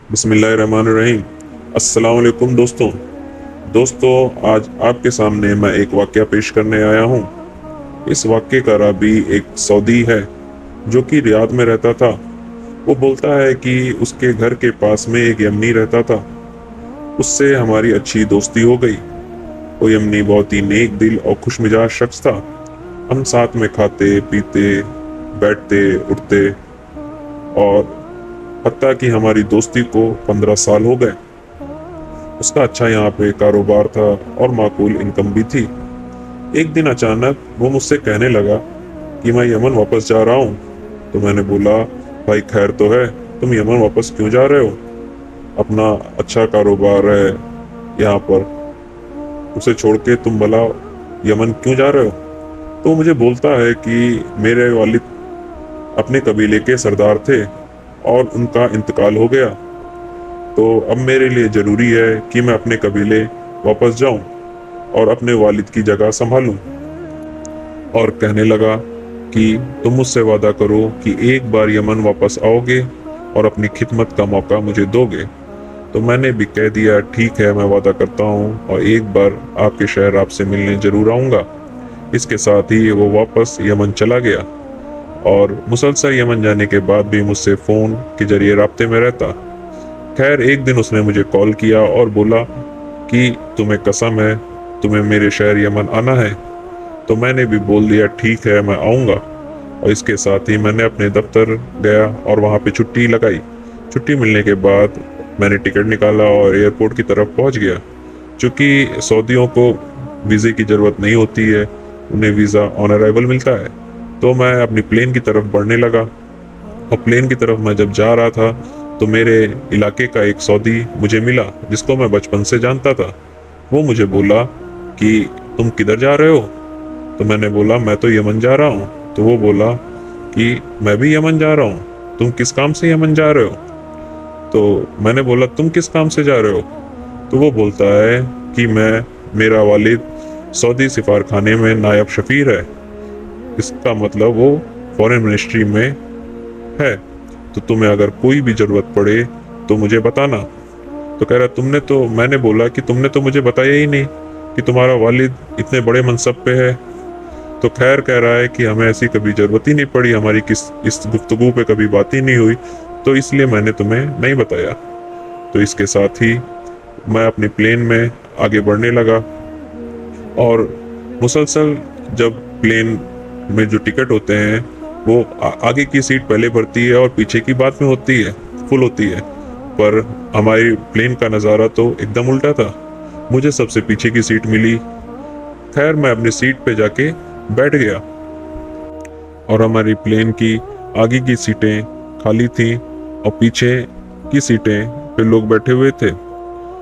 बिस्मिल्लाहिर्रहमानिर्रहीम। अस्सलाम वालेकुम दोस्तों, आज आपके सामने मैं एक वाक़या पेश करने आया हूँ। इस वाक़ये का रावी एक सऊदी है जो कि रियाद में रहता था। वो बोलता है कि उसके घर के पास में एक यमनी रहता था। उससे हमारी अच्छी दोस्ती हो गई। वो यमनी बहुत ही नेक दिल और खुशमिजाज शख्स था। हम साथ में खाते पीते, बैठते उठते, और हत्ता कि हमारी दोस्ती को 15 साल हो गए। उसका अच्छा यहाँ पे कारोबार था और माकूल इनकम भी थी। एक दिन अचानक वो मुझसे कहने लगा कि मैं यमन वापस जा रहा हूँ। तो मैंने बोला, भाई खैर तो है, तुम यमन वापस क्यों जा रहे हो? अपना अच्छा कारोबार है यहाँ पर, उसे छोड़ के तुम भला यमन क्यों जा रहे हो? तो मुझे बोलता है कि मेरे वालिद अपने कबीले के सरदार थे और उनका इंतकाल हो गया, तो अब मेरे लिए ज़रूरी है कि मैं अपने कबीले वापस जाऊं और अपने वालिद की जगह संभालूं। और कहने लगा कि तुम मुझसे वादा करो कि एक बार यमन वापस आओगे और अपनी खिदमत का मौका मुझे दोगे। तो मैंने भी कह दिया, ठीक है, मैं वादा करता हूँ और एक बार आपके शहर आपसे मिलने जरूर आऊँगा। इसके साथ ही वो वापस यमन चला गया और मुसलसल यमन जाने के बाद भी मुझसे फ़ोन के जरिए राब्ते में रहता। खैर एक दिन उसने मुझे कॉल किया और बोला कि तुम्हें कसम है, तुम्हें मेरे शहर यमन आना है। तो मैंने भी बोल दिया, ठीक है, मैं आऊँगा। और इसके साथ ही मैंने अपने दफ्तर गया और वहाँ पे छुट्टी लगाई। छुट्टी मिलने के बाद मैंने टिकट निकाला और एयरपोर्ट की तरफ पहुँच गया। चूँकि सऊदियों को वीज़े की ज़रूरत नहीं होती है, उन्हें वीज़ा ऑन अराइवल मिलता है। तो मैं अपनी प्लेन की तरफ बढ़ने लगा और प्लेन की तरफ मैं जब जा रहा था तो मेरे इलाके का एक सऊदी मुझे मिला जिसको मैं बचपन से जानता था। वो मुझे बोला कि तुम किधर जा रहे हो? तो मैंने बोला, मैं तो यमन जा रहा हूँ। तो वो बोला कि मैं भी यमन जा रहा हूँ, तुम किस काम से यमन जा रहे हो? तो मैंने बोला, तुम किस काम से जा रहे हो? तो वो बोलता है कि मेरा वालिद सऊदी सिफारखाने में नायब शफीर है। इसका मतलब वो फॉरेन मिनिस्ट्री में है। तो तुम्हें अगर कोई भी ज़रूरत पड़े तो मुझे बताना। तो कह रहा, मैंने बोला कि तुमने तो मुझे बताया ही नहीं कि तुम्हारा वालिद इतने बड़े मनसब पे है। तो खैर कह रहा है कि हमें ऐसी कभी ज़रूरत ही नहीं पड़ी, हमारी किस इस गुफ्तगू पे कभी बात ही नहीं हुई, तो इसलिए मैंने तुम्हें नहीं बताया। तो इसके साथ ही मैं अपनी प्लेन में आगे बढ़ने लगा और मुसलसल जब प्लेन में जो टिकट होते हैं वो आगे की सीट पहले भरती है और पीछे की बाद में होती है, फुल होती है। पर हमारी प्लेन का नज़ारा तो एकदम उल्टा था, मुझे सबसे पीछे की सीट मिली। खैर मैं अपनी सीट पे जाके बैठ गया और हमारी प्लेन की आगे की सीटें खाली थीं और पीछे की सीटें पे लोग बैठे हुए थे।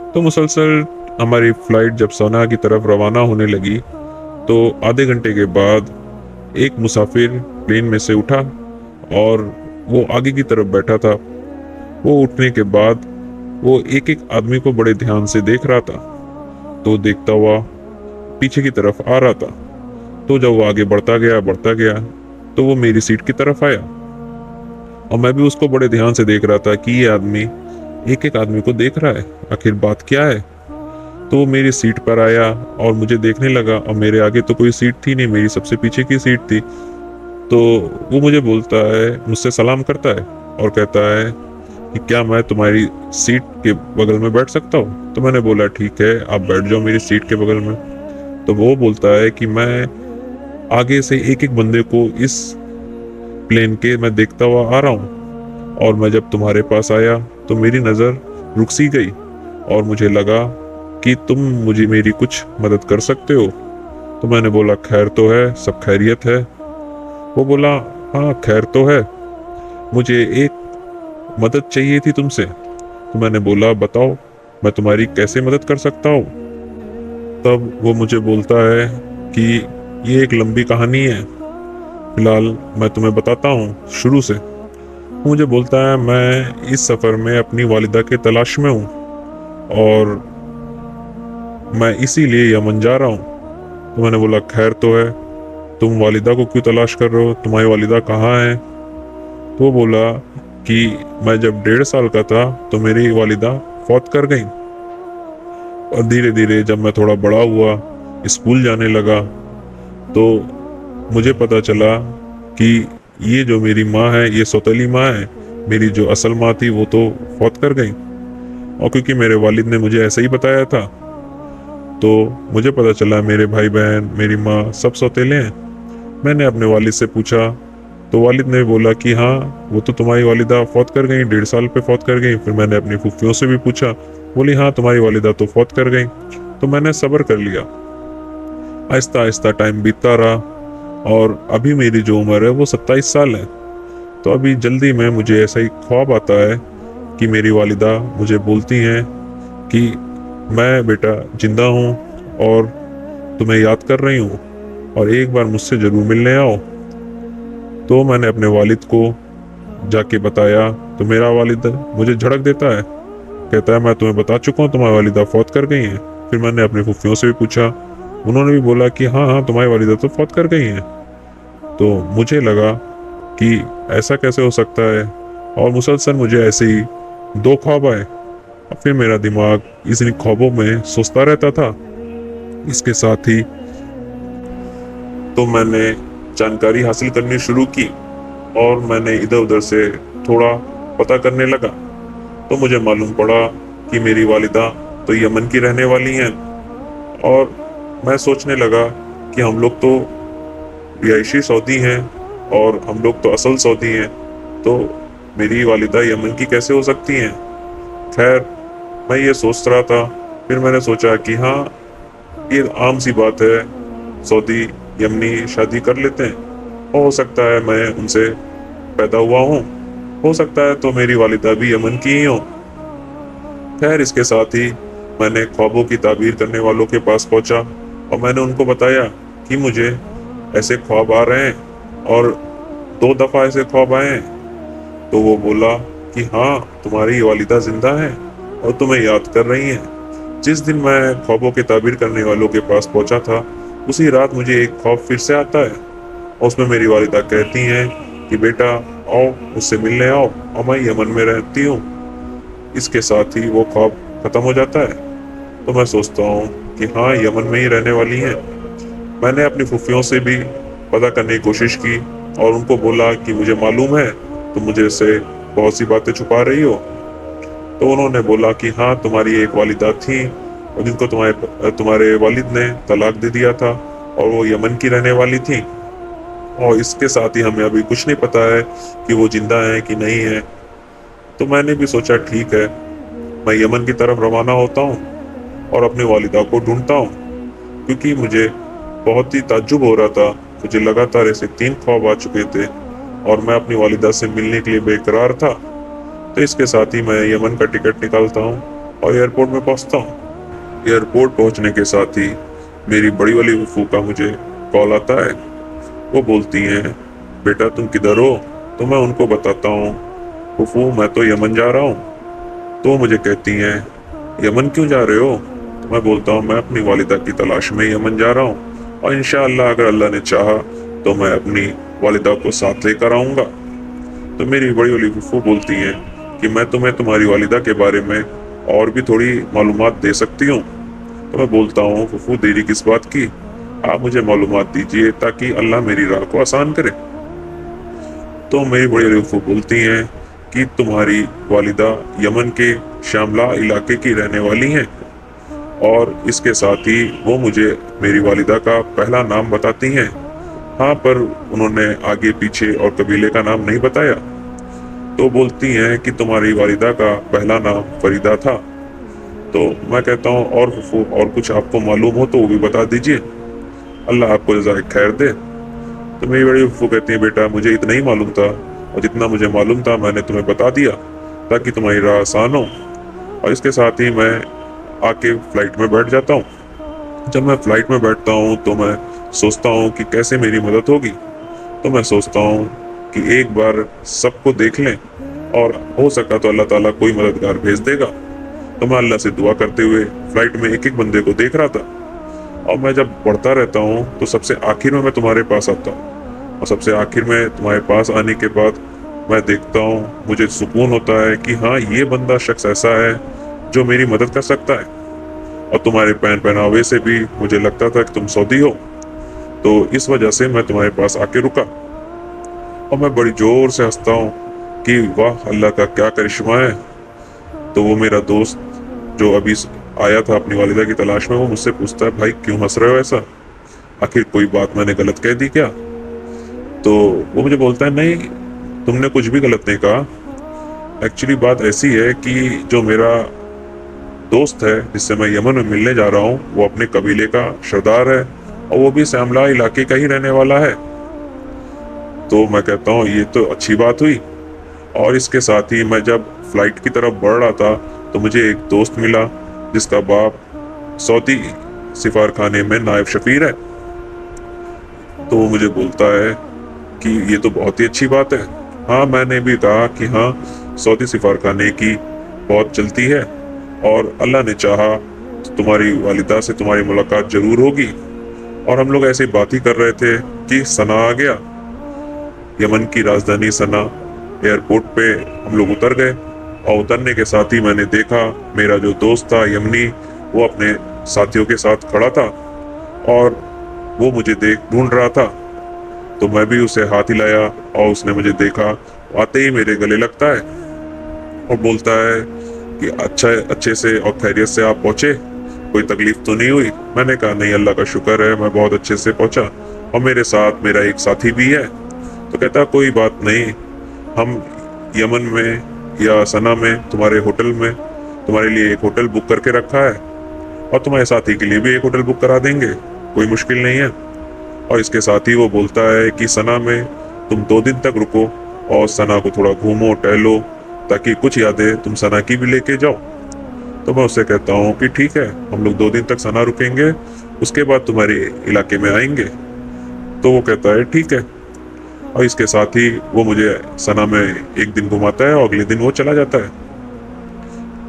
तो मुसलसल हमारी फ्लाइट जब सना की तरफ रवाना होने लगी तो आधे घंटे के बाद एक मुसाफिर प्लेन में से उठा और वो आगे की तरफ बैठा था। वो उठने के बाद वो एक एक आदमी को बड़े ध्यान से देख रहा था। तो देखता हुआ पीछे की तरफ आ रहा था। तो जब वो आगे बढ़ता गया तो वो मेरी सीट की तरफ आया और मैं भी उसको बड़े ध्यान से देख रहा था कि ये आदमी एक एक आदमी को देख रहा है, आखिर बात क्या है। तो वो मेरी सीट पर आया और मुझे देखने लगा और मेरे आगे तो कोई सीट थी नहीं, मेरी सबसे पीछे की सीट थी। तो वो मुझे बोलता है, मुझसे सलाम करता है और कहता है कि क्या मैं तुम्हारी सीट के बगल में बैठ सकता हूँ? तो मैंने बोला, ठीक है, आप बैठ जाओ मेरी सीट के बगल में। तो वो बोलता है कि मैं आगे से एक एक बंदे को इस प्लेन के मैं देखता हुआ आ रहा हूँ और मैं जब तुम्हारे पास आया तो मेरी नज़र रुक सी गई और मुझे लगा कि तुम मुझे मेरी कुछ मदद कर सकते हो। तो मैंने बोला, खैर तो है, सब खैरियत है? वो बोला, हाँ खैर तो है, मुझे एक मदद चाहिए थी तुमसे। तो मैंने बोला, बताओ, मैं तुम्हारी कैसे मदद कर सकता हूँ? तब वो मुझे बोलता है कि ये एक लंबी कहानी है, फिलहाल मैं तुम्हें बताता हूँ शुरू से। मुझे बोलता है, मैं इस सफ़र में अपनी वालिदा के तलाश में हूँ और मैं इसीलिए यमन जा रहा हूँ। तो मैंने बोला, खैर तो है, तुम वालिदा को क्यों तलाश कर रहे हो? तुम्हारी वालिदा कहाँ है? तो वो बोला कि मैं जब 1.5 साल का था तो मेरी वालिदा फौत कर गई। और धीरे धीरे जब मैं थोड़ा बड़ा हुआ, स्कूल जाने लगा, तो मुझे पता चला कि ये जो मेरी माँ है ये सौतेली माँ है। मेरी जो असल माँ थी वो तो फौत कर गई। और क्योंकि मेरे वालिद ने मुझे ऐसे ही बताया था, तो मुझे पता चला मेरे भाई बहन, मेरी माँ सब सौतेले हैं। मैंने अपने वालिद से पूछा, तो वालिद ने बोला कि हाँ, वो तो तुम्हारी वालिदा फौत कर गई, 1.5 साल पे फौत कर गई। फिर मैंने अपनी फूफियों से भी पूछा, बोली हाँ तुम्हारी वालिदा तो फौत कर गई। तो मैंने सब्र कर लिया। आहिस्ता आहिस्ता टाइम बीतता रहा, और अभी मेरी जो उम्र है वो 27 साल है। तो अभी जल्दी में मुझे ऐसा ही ख्वाब आता है कि मेरी वालिदा मुझे बोलती हैं कि मैं बेटा जिंदा हूँ और तुम्हें याद कर रही हूँ, और एक बार मुझसे ज़रूर मिलने आओ। तो मैंने अपने वालिद को जाके बताया, तो मेरा वालिद मुझे झड़क देता है, कहता है मैं तुम्हें बता चुका हूँ तुम्हारी वालिदा फौत कर गई हैं। फिर मैंने अपनी फूफियों से भी पूछा, उन्होंने भी बोला कि हाँ हाँ तुम्हारी वालिदा तो फौत कर गई हैं। तो मुझे लगा कि ऐसा कैसे हो सकता है, और मुसलसल मुझे ऐसे ही 2 ख्वाब आए। और फिर मेरा दिमाग इन्हीं ख्वाबों में सोचता रहता था। इसके साथ ही तो मैंने जानकारी हासिल करनी शुरू की, और मैंने इधर उधर से थोड़ा पता करने लगा। तो मुझे मालूम पड़ा कि मेरी वालिदा तो यमन की रहने वाली हैं। और मैं सोचने लगा कि हम लोग तो रिहायशी सऊदी हैं और हम लोग तो असल सऊदी हैं, तो मेरी वालिदा यमन की कैसे हो सकती हैं। खैर, मैं ये सोच रहा था। फिर मैंने सोचा कि हाँ, ये आम सी बात है, सऊदी यमनी शादी कर लेते हैं, और हो सकता है मैं उनसे पैदा हुआ हूँ, हो सकता है तो मेरी वालिदा भी यमन की ही हो। खैर, इसके साथ ही मैंने ख्वाबों की ताबीर करने वालों के पास पहुंचा, और मैंने उनको बताया कि मुझे ऐसे ख्वाब आ रहे हैं, और 2 दफ़ा ऐसे ख्वाब आए हैं। तो वो बोला कि हाँ, तुम्हारी वालिदा जिंदा है और तुम्हें याद कर रही हैं। जिस दिन मैं ख्वाबों की ताबीर करने वालों के पास पहुंचा था, उसी रात मुझे एक ख्वाब फिर से आता है, और उसमें मेरी वालिदा कहती हैं कि बेटा आओ, मुझसे मिलने आओ, और मैं यमन में रहती हूँ। इसके साथ ही वो ख्वाब खत्म हो जाता है। तो मैं सोचता हूँ कि हाँ, यमन में ही रहने वाली हैं। मैंने अपनी फूफियों से भी पता करने की कोशिश की, और उनको बोला कि मुझे मालूम है तुम मुझे से बहुत सी बातें छुपा रही हो। तो उन्होंने बोला कि हाँ, तुम्हारी एक वालिदा थी, और जिनको तुम्हारे वालिद ने तलाक दे दिया था, और वो यमन की रहने वाली थी। और इसके साथ ही हमें अभी कुछ नहीं पता है कि वो जिंदा है कि नहीं है। तो मैंने भी सोचा ठीक है, मैं यमन की तरफ रवाना होता हूँ और अपनी वालिदा को ढूंढता हूँ, क्योंकि मुझे बहुत ही ताज्जुब हो रहा था। मुझे लगातार ऐसे 3 ख्वाब आ चुके थे, और मैं अपनी वालिदा से मिलने के लिए बेकरार था। तो इसके साथ ही मैं यमन का टिकट निकालता हूँ और एयरपोर्ट में पहुँचता हूँ। एयरपोर्ट पहुँचने के साथ ही मेरी बड़ी वाली फूफू का मुझे कॉल आता है। वो बोलती हैं, बेटा तुम किधर हो। तो मैं उनको बताता हूँ, फूफू मैं तो यमन जा रहा हूँ। तो मुझे कहती हैं, यमन क्यों जा रहे हो। तो मैं बोलता हूँ मैं अपनी वालिदा की तलाश में यमन जा रहा हूँ, और इंशाअल्लाह अगर अल्लाह ने चाहा तो मैं अपनी वालिदा को साथ लेकर आऊँगा। तो मेरी बड़ी वाली फूफू बोलती हैं कि मैं तुम्हें तुम्हारी वालिदा के बारे में और भी थोड़ी मालूमात दे सकती हूँ। तो मैं बोलता हूँ, फूफू देरी किस बात की, आप मुझे मालूमात दीजिए ताकि अल्लाह मेरी राह को आसान करे। तो मेरी बड़ी वाली फूफू बोलती हैं कि तुम्हारी वालिदा यमन के शामला इलाके की रहने वाली हैं, और इसके साथ ही वो मुझे मेरी वालिदा का पहला नाम बताती हैं। हाँ, पर उन्होंने आगे पीछे और कबीले का नाम नहीं बताया। तो बोलती हैं कि तुम्हारी वालिदा का पहला नाम फरीदा था। तो मैं कहता हूँ और फूफू और कुछ आपको मालूम हो तो वो भी बता दीजिए, अल्लाह आपको जज़ाए खैर दे। तो मेरी बड़ी फूफू कहती है, बेटा मुझे इतना ही मालूम था, और जितना मुझे मालूम था मैंने तुम्हें बता दिया ताकि तुम्हारी राह आसान हो। और इसके साथ ही मैं आके फ्लाइट में बैठ जाता हूँ। जब मैं फ्लाइट में बैठता हूँ तो मैं सोचता हूँ कि कैसे मेरी मदद होगी। तो मैं सोचता हूँ कि एक बार सबको देख लें, और हो सका तो अल्लाह ताला कोई मददगार भेज देगा। तो मैं अल्लाह से दुआ करते हुए फ्लाइट में एक एक बंदे को देख रहा था, और मैं जब पढ़ता रहता हूँ तो सबसे आखिर में मैं तुम्हारे पास आता हूँ, और सबसे आखिर में तुम्हारे पास आने के बाद मैं देखता हूँ, मुझे सुकून होता है कि हाँ, ये बंदा शख्स ऐसा है जो मेरी मदद कर सकता है। और तुम्हारे पहनावे से भी मुझे लगता था कि तुम सऊदी हो, तो इस वजह से मैं तुम्हारे पास आके रुका। और मैं बड़ी जोर से हंसता हूँ कि वाह, अल्लाह का क्या करिश्मा है। तो वो मेरा दोस्त जो अभी आया था अपनी वालिदा की तलाश में, वो मुझसे पूछता है, भाई क्यों हंस रहे हो ऐसा, आखिर कोई बात मैंने गलत कह दी क्या? तो वो मुझे बोलता है, नहीं, तुमने कुछ भी गलत नहीं कहा। एक्चुअली बात ऐसी है कि जो मेरा दोस्त है जिससे मैं यमन में मिलने जा रहा हूँ, वो अपने कबीले का सरदार है और वो भी सैमला इलाके का ही रहने वाला है। तो मैं कहता हूँ ये तो अच्छी बात हुई। और इसके साथ ही मैं जब फ्लाइट की तरफ बढ़ रहा था, तो मुझे एक दोस्त मिला जिसका बाप सऊदी सिफारखाने में नायब शफीर है। तो वो मुझे बोलता है कि ये तो बहुत ही अच्छी बात है। हाँ, मैंने भी कहा कि हाँ, सऊदी सिफारखाने की बहुत चलती है और अल्लाह ने चाहा तो तुम्हारी वालिदा से तुम्हारी मुलाकात जरूर होगी। और हम लोग ऐसे ही बात ही कर रहे थे कि सना आ गया। यमन की राजधानी सना एयरपोर्ट पे हम लोग उतर गए और उतरने के साथ ही मैंने देखा मेरा जो दोस्त था यमनी, वो अपने साथियों के साथ खड़ा था और वो मुझे देख ढूंढ रहा था। तो मैं भी उसे हाथ हिलाया और उसने मुझे देखा, आते ही मेरे गले लगता है और बोलता है कि अच्छे से और खैरियत से आप पहुंचे, कोई तकलीफ तो नहीं हुई? मैंने कहा, नहीं, अल्लाह का शुक्र है, मैं बहुत अच्छे से पहुंचा और मेरे साथ मेरा एक साथी भी है। तो कहता, कोई बात नहीं, हम यमन में या सना में तुम्हारे होटल में तुम्हारे लिए एक होटल बुक करके रखा है और तुम्हारे साथी के लिए भी एक होटल बुक करा देंगे, कोई मुश्किल नहीं है। और इसके साथ ही वो बोलता है कि सना में तुम 2 दिन तक रुको और सना को थोड़ा घूमो टहलो, ताकि कुछ यादें तुम सना की भी लेके जाओ। तो मैं उससे कहता हूँ कि ठीक है, हम लोग 2 दिन तक सना रुकेंगे, उसके बाद तुम्हारे इलाके में आएंगे। तो वो कहता है ठीक है। और इसके साथ ही वो मुझे सना में एक दिन घुमाता है और अगले दिन वो चला जाता है।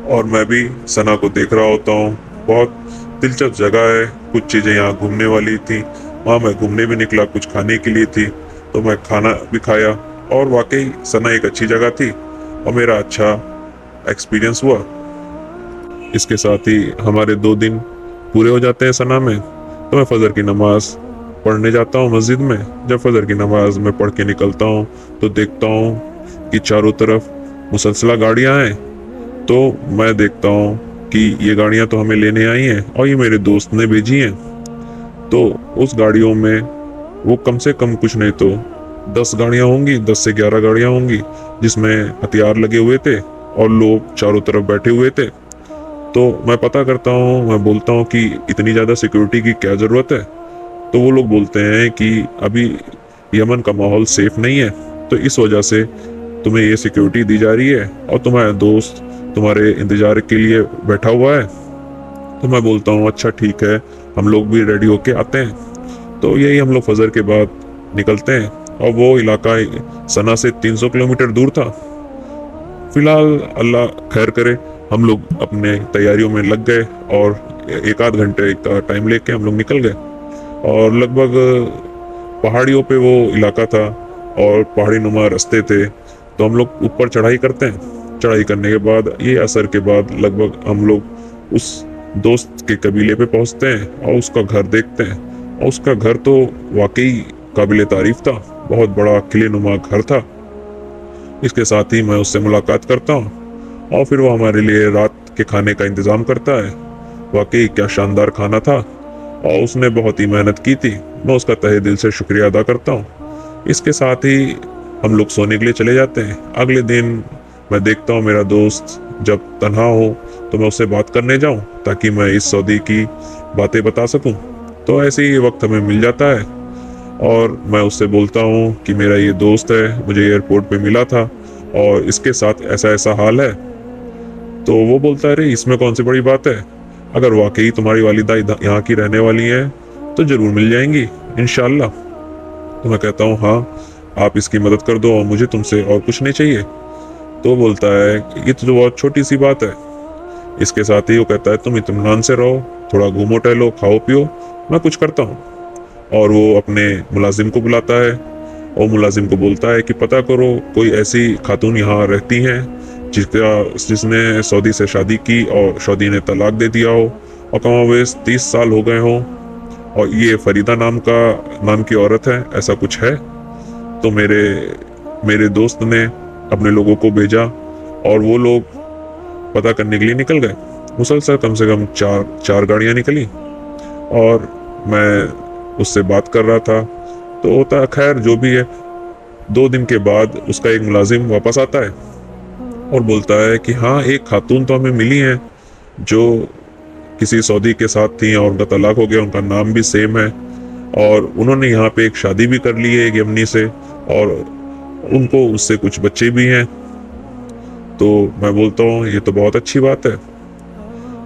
और मैं भी सना को देख रहा होता हूँ। बहुत दिलचस्प जगह है, कुछ चीज़ें यहाँ घूमने वाली थी, वहाँ मैं घूमने भी निकला, कुछ खाने के लिए थी, तो मैं खाना भी खाया और वाकई सना एक अच्छी जगह थी और मेरा अच्छा एक्सपीरियंस हुआ। इसके साथ ही हमारे 2 दिन पूरे हो जाते हैं सना में। तो मैं फजर की नमाज पढ़ने जाता हूँ मस्जिद में। जब फजर की नमाज में पढ़ के निकलता हूँ तो देखता हूँ कि चारों तरफ मुसलसिला गाड़ियाँ हैं। तो मैं देखता हूँ कि ये गाड़ियाँ तो हमें लेने आई हैं और ये मेरे दोस्त ने भेजी हैं। तो उस गाड़ियों में वो कम से कम कुछ नहीं तो 10 गाड़ियाँ होंगी, 10 से 11 गाड़ियाँ होंगी, जिसमें हथियार लगे हुए थे और लोग चारों तरफ बैठे हुए थे। तो मैं पता करता हूँ, मैं बोलता हूँ कि इतनी ज़्यादा सिक्योरिटी की क्या ज़रूरत है? तो वो लोग बोलते हैं कि अभी यमन का माहौल सेफ नहीं है, तो इस वजह से तुम्हें ये सिक्योरिटी दी जा रही है और तुम्हारा दोस्त तुम्हारे इंतजार के लिए बैठा हुआ है। तो मैं बोलता हूँ अच्छा ठीक है, हम लोग भी रेडी होके आते हैं। तो यही हम लोग फजर के बाद निकलते हैं और वो इलाका सना से 300 किलोमीटर दूर था। फिलहाल अल्लाह खैर करे, हम लोग अपने तैयारियों में लग गए और एक आध घंटे का टाइम लेके हम लोग निकल गए। और लगभग पहाड़ियों पे वो इलाका था और पहाड़ी नुमा रास्ते थे। तो हम लोग ऊपर चढ़ाई करते हैं। चढ़ाई करने के बाद ये असर के बाद लगभग हम लोग उस दोस्त के कबीले पे पहुंचते हैं और उसका घर देखते हैं। और उसका घर तो वाकई काबिले तारीफ था, बहुत बड़ा किले नुमा घर था। इसके साथ ही मैं उससे मुलाकात करता हूँ और फिर वो हमारे लिए रात के खाने का इंतज़ाम करता है। वाकई क्या शानदार खाना था और उसने बहुत ही मेहनत की थी, मैं उसका तहे दिल से शुक्रिया अदा करता हूँ। इसके साथ ही हम लोग सोने के लिए चले जाते हैं। अगले दिन मैं देखता हूँ मेरा दोस्त जब तन्हा हो तो मैं उससे बात करने जाऊँ ताकि मैं इस सऊदी की बातें बता सकूँ। तो ऐसे ही वक्त हमें मिल जाता है और मैं उससे बोलता हूँ कि मेरा ये दोस्त है, मुझे एयरपोर्ट पे मिला था और इसके साथ ऐसा ऐसा हाल है। तो वो बोलता है, अरे इसमें कौन सी बड़ी बात है, अगर वाकई तुम्हारी वालिदा यहाँ की रहने वाली है तो ज़रूर मिल जाएंगी इंशाल्लाह। तो मैं कहता हूँ हाँ, आप इसकी मदद कर दो और मुझे तुमसे और कुछ नहीं चाहिए। तो बोलता है ये तो बहुत छोटी सी बात है। इसके साथ ही वो कहता है तुम इत्मीनान से रहो, थोड़ा घूमो टहलो, खाओ पियो, मैं कुछ करता हूँ। और वो अपने मुलाजिम को बुलाता है और मुलाजिम को बोलता है कि पता करो कोई ऐसी खातून यहाँ रहती हैं जिसने सऊदी से शादी की और सऊदी ने तलाक दे दिया हो और कमावेश 30 साल हो गए हों, और ये फरीदा नाम की औरत है, ऐसा कुछ है। तो मेरे दोस्त ने अपने लोगों को भेजा और वो लोग पता करने के लिए निकल गए। मुसलसल कम से कम चार गाड़ियां निकली और मैं उससे बात कर रहा था। तो होता खैर जो भी है, 2 दिन के बाद उसका एक मुलाजिम वापस आता है और बोलता है कि हाँ, एक खातून तो हमें मिली है जो किसी सऊदी के साथ थी और उनका तलाक हो गया, उनका नाम भी सेम है और उन्होंने यहाँ पे एक शादी भी कर ली है एक यमनी से और उनको उससे कुछ बच्चे भी हैं। तो मैं बोलता हूँ ये तो बहुत अच्छी बात है।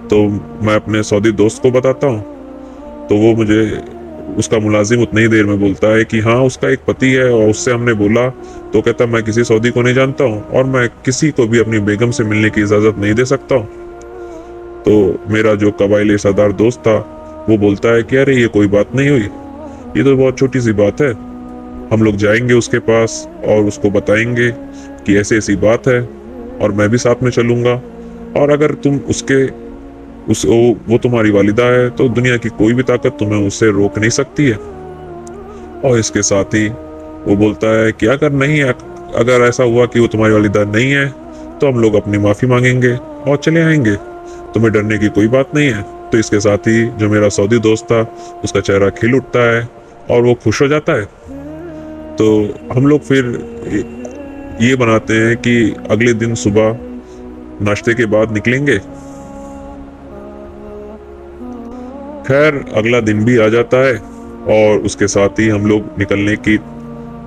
तो मैं अपने सऊदी दोस्त को बताता हूँ, तो वो मुझे उसका मुलाजिम उतनी ही देर में बोलता है कि हाँ, उसका एक पति है और उससे हमने बोला तो कहता मैं किसी सऊदी को नहीं जानता हूँ और मैं किसी को भी अपनी बेगम से मिलने की इजाज़त नहीं दे सकता हूँ। तो मेरा जो कबाइली सरदार दोस्त था वो बोलता है कि अरे ये कोई बात नहीं हुई, ये तो बहुत छोटी सी बात है, हम लोग जाएंगे उसके पास और उसको बताएंगे कि ऐसी ऐसी बात है और मैं भी साथ में चलूंगा, और अगर तुम वो तुम्हारी वालिदा है तो दुनिया की कोई भी ताकत तुम्हें उससे रोक नहीं सकती है। और इसके साथ ही वो बोलता है कि अगर ऐसा हुआ कि वो तुम्हारी वालिदा नहीं है तो हम लोग अपनी माफ़ी मांगेंगे और चले आएंगे, तुम्हें डरने की कोई बात नहीं है। तो इसके साथ ही जो मेरा सऊदी दोस्त था उसका चेहरा खिल उठता है और वो खुश हो जाता है। तो हम लोग फिर ये बनाते हैं कि अगले दिन सुबह नाश्ते के बाद निकलेंगे। खैर अगला दिन भी आ जाता है और उसके साथ ही हम लोग निकलने के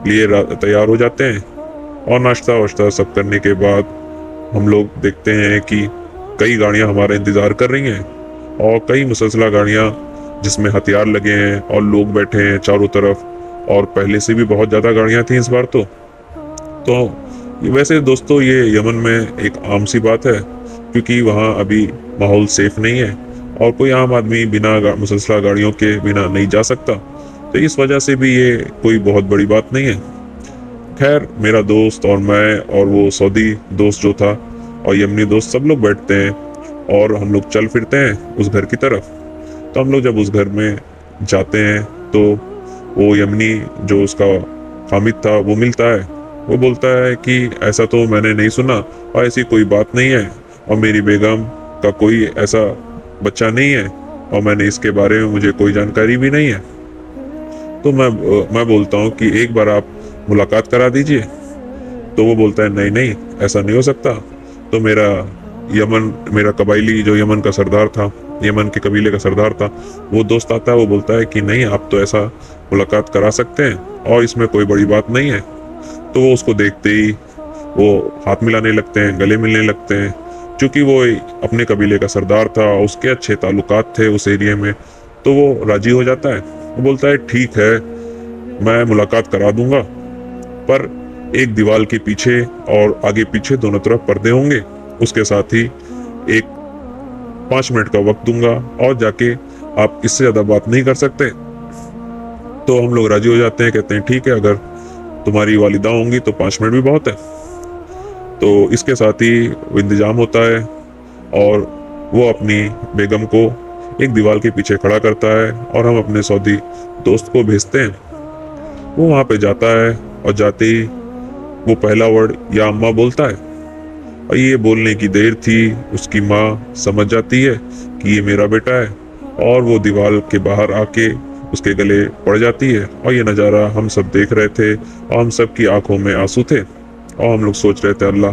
लिए तैयार हो जाते हैं और नाश्ता वाश्ता सब करने के बाद हम लोग देखते हैं कि कई गाड़ियां हमारा इंतज़ार कर रही हैं और कई मुसलसल गाड़ियां जिसमें हथियार लगे हैं और लोग बैठे हैं चारों तरफ, और पहले से भी बहुत ज़्यादा गाड़ियां थी इस बार। तो वैसे दोस्तों ये यमन में एक आम सी बात है क्योंकि वहाँ अभी माहौल सेफ नहीं है और कोई आम आदमी बिना मुसलसल गाड़ियों के बिना नहीं जा सकता, तो इस वजह से भी ये कोई बहुत बड़ी बात नहीं है। खैर मेरा दोस्त और मैं और वो सऊदी दोस्त जो था और यमनी दोस्त सब लोग बैठते हैं और हम लोग चल फिरते हैं उस घर की तरफ। तो हम लोग जब उस घर में जाते हैं तो वो यमनी जो उसका हामिद था वो मिलता है। वो बोलता है कि ऐसा तो मैंने नहीं सुना और ऐसी कोई बात नहीं है और मेरी बेगम का कोई ऐसा बच्चा नहीं है और मैंने इसके बारे में मुझे कोई जानकारी भी नहीं है। तो मैं बोलता हूँ कि एक बार आप मुलाकात करा दीजिए। तो वो बोलता है नहीं नहीं, ऐसा नहीं हो सकता। तो मेरा कबाइली जो यमन का सरदार था, यमन के कबीले का सरदार था, वो दोस्त आता है, वो बोलता है कि नहीं आप तो ऐसा मुलाकात करा सकते हैं और इसमें कोई बड़ी बात नहीं है। तो वो उसको देखते ही वो हाथ मिलाने लगते हैं, गले मिलने लगते हैं, क्योंकि वो अपने कबीले का सरदार था, उसके अच्छे ताल्लुकात थे उस एरिया में। तो वो राजी हो जाता है, वो बोलता है ठीक है मैं मुलाकात करा दूंगा, पर एक दीवार के पीछे और आगे पीछे दोनों तरफ पर्दे होंगे, उसके साथ ही एक 5 मिनट का वक्त दूंगा और जाके आप इससे ज्यादा बात नहीं कर सकते। तो हम लोग राजी हो जाते हैं, कहते हैं ठीक है अगर तुम्हारी वालिदा होंगी तो 5 मिनट भी बहुत है। तो इसके साथ ही वो इंतजाम होता है और वो अपनी बेगम को एक दीवार के पीछे खड़ा करता है और हम अपने सऊदी दोस्त को भेजते हैं। वो वहाँ पे जाता है और जाते ही वो पहला वर्ड या अम्मा बोलता है और ये बोलने की देर थी उसकी माँ समझ जाती है कि ये मेरा बेटा है और वो दीवार के बाहर आके उसके गले पड़ जाती है। और ये नज़ारा हम सब देख रहे थे और हम सब की आंखों में आंसू थे और हम लोग सोच रहे थे अल्लाह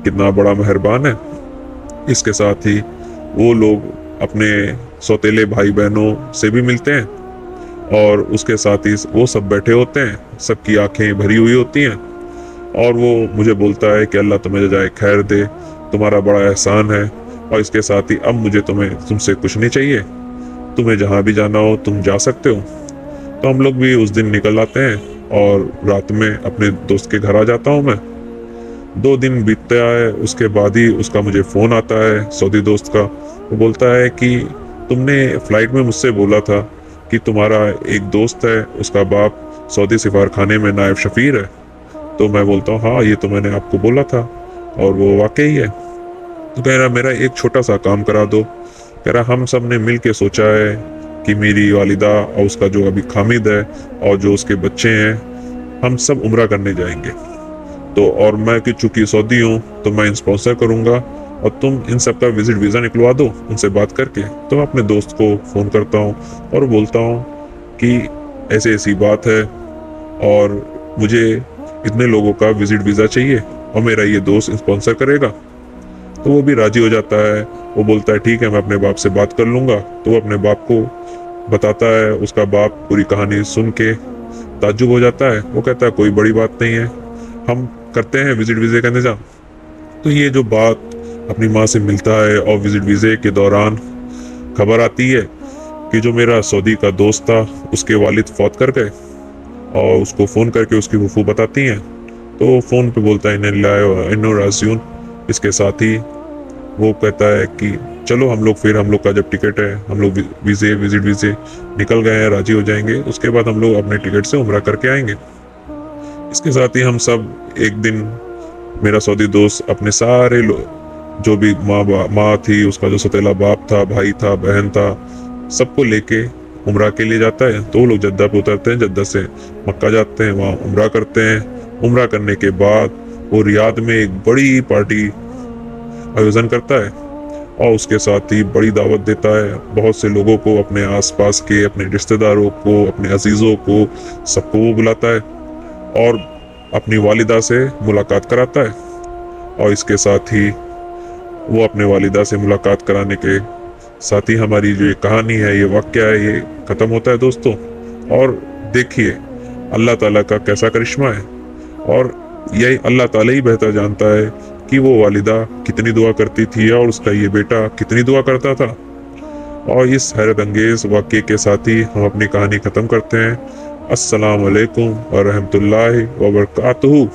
कितना बड़ा मेहरबान है। इसके साथ ही वो लोग अपने सौतेले भाई बहनों से भी मिलते हैं और उसके साथ ही वो सब बैठे होते हैं, सबकी आंखें भरी हुई होती हैं और वो मुझे बोलता है कि अल्लाह तुम्हें जाए खैर दे, तुम्हारा बड़ा एहसान है और इसके साथ ही अब मुझे तुमसे कुछ नहीं चाहिए, तुम्हें जहाँ भी जाना हो तुम जा सकते हो। तो हम लोग भी उस दिन निकल आते हैं और रात में अपने दोस्त के घर आ जाता हूँ मैं। 2 दिन बीतता है, उसके बाद ही उसका मुझे फ़ोन आता है सऊदी दोस्त का। वो बोलता है कि तुमने फ़्लाइट में मुझसे बोला था कि तुम्हारा एक दोस्त है, उसका बाप सऊदी सिफारखाने में नायब शफीर है। तो मैं बोलता हूँ हाँ, ये तो मैंने आपको बोला था और वो वाकई है। तो कह रहा मेरा एक छोटा सा काम करा दो। कह रहा हम सब ने मिल के सोचा है कि मेरी वालिदा और उसका जो अभी खामिद है और जो उसके बच्चे हैं, हम सब उम्रा करने जाएंगे। तो और मैं कि चूंकि सऊदी हूँ तो मैं स्पॉन्सर करूँगा और तुम इन सब का विजिट वीज़ा निकलवा दो उनसे बात करके। तो मैं अपने दोस्त को फ़ोन करता हूँ और बोलता हूँ कि ऐसे ऐसी बात है और मुझे इतने लोगों का विजिट वीज़ा चाहिए और मेरा ये दोस्त स्पॉन्सर करेगा। तो वो भी राजी हो जाता है। वो बोलता है ठीक है, मैं अपने बाप से बात कर लूँगा। तो वो अपने बाप को बताता है। उसका बाप पूरी कहानी सुन के ताज्जुब हो जाता है। वो कहता है कोई बड़ी बात नहीं है, हम करते हैं विजिट वीज़े का इंतजाम। तो ये जो बात अपनी माँ से मिलता है और विजिट वीज़े के दौरान खबर आती है कि जो मेरा सऊदी का दोस्त था उसके वालिद फौत कर गए, और उसको फ़ोन करके उसकी फूफू बताती हैं। तो वो फ़ोन पे बोलता है इन्ना लिल्लाहि व इन्ना राजिऊन। इसके साथ ही वो कहता है कि चलो हम लोग का जब टिकट है, हम लोग विजिट वीज़े निकल गए हैं, राजी हो जाएंगे, उसके बाद हम लोग अपने टिकट से उम्रा करके आएंगे। इसके साथ ही हम सब एक दिन, मेरा सऊदी दोस्त अपने सारे जो भी माँ थी, उसका जो सतीला बाप था, भाई था, बहन था, सबको लेके उम्रा के लिए जाता है। तो वो लोग जद्दा पे उतरते हैं, जद्दा से मक्का जाते हैं, वहाँ उम्रा करते हैं। उम्रा करने के बाद वो रियाद में एक बड़ी पार्टी आयोजन करता है और उसके साथ ही बड़ी दावत देता है बहुत से लोगों को, अपने आसपास के, अपने रिश्तेदारों को, अपने अजीज़ों को, सबको वो बुलाता है और अपनी वालिदा से मुलाकात कराता है। और इसके साथ ही वो अपने वालिदा से मुलाकात कराने के साथ ही हमारी जो ये कहानी है, ये वाक़या है, ये ख़त्म होता है दोस्तों। और देखिए अल्लाह ताला का कैसा करिश्मा है, और यही अल्लाह ताला ही बेहतर जानता है कि वो वालिदा कितनी दुआ करती थी और उसका ये बेटा कितनी दुआ करता था। और इस हैरत अंगेज़ वाक़ये के साथ ही हम अपनी कहानी ख़त्म करते हैं। अस्सलाम वालेकुम व रहमतुल्लाहि व बरकातुहू।